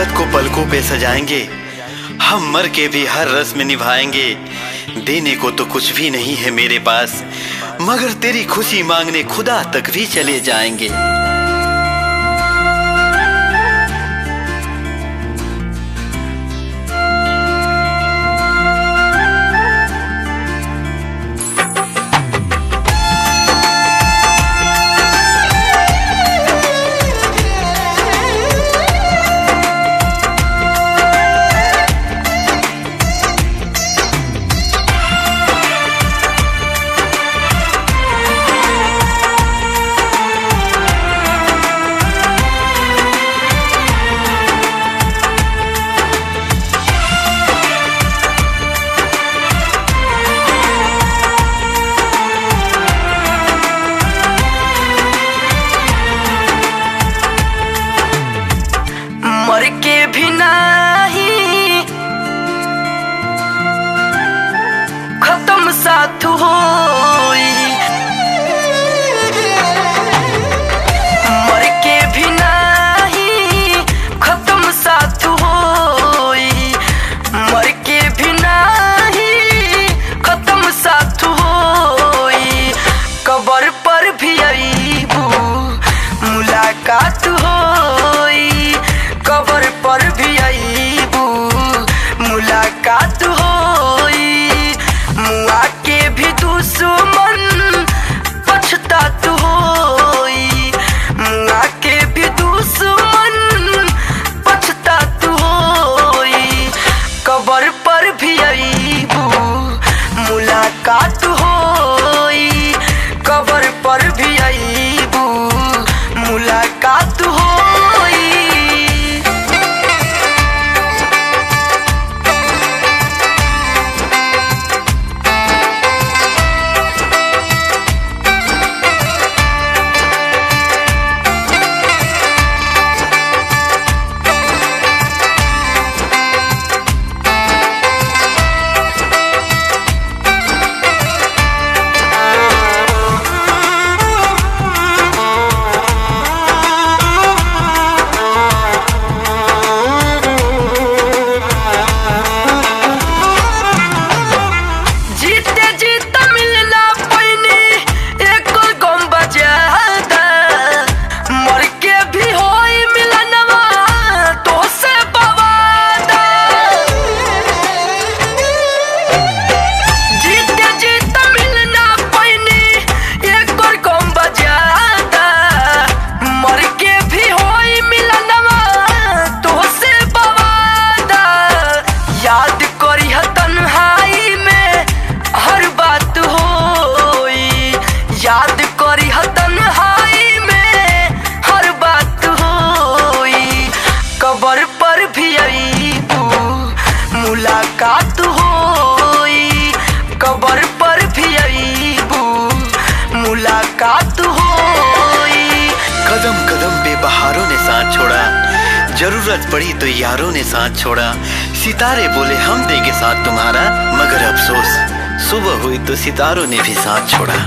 मोहब्बत को पलकों पे सजाएंगे, हम मर के भी हर रस्म निभाएंगे। देने को तो कुछ भी नहीं है मेरे पास, मगर तेरी खुशी मांगने खुदा तक भी चले जाएंगे। मर के भी नहीं खत्म साथ होई, मर के भी नहीं खत्म साथ होई, मर के भी नहीं खत्म साथ होई। कब्र पर भी आईबू मुलाकात होई, कब्र पर भी आईबू मुलाकात होई। मुआ के भी दुश्मन पछतात होई, मुआ के भी दुश्मन पछतात होई। कब्र पर भी आईबू मुलाकात होई, कब्र पर भी आईबू मुलाकात होई। याद करी तन्हाई में हर बात होई, कब्र पर भी आईबू मुलाकात होई, कब्र पर भी आईबू मुलाकात होई। कदम कदम पे बहारों ने साथ छोड़ा, जरूरत पड़ी तो यारों ने साथ छोड़ा। सितारे बोले हम देंगे साथ तुम्हारा, मगर अफसोस सुबह हुई तो सितारों ने भी साथ छोड़ा।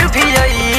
पर भी आई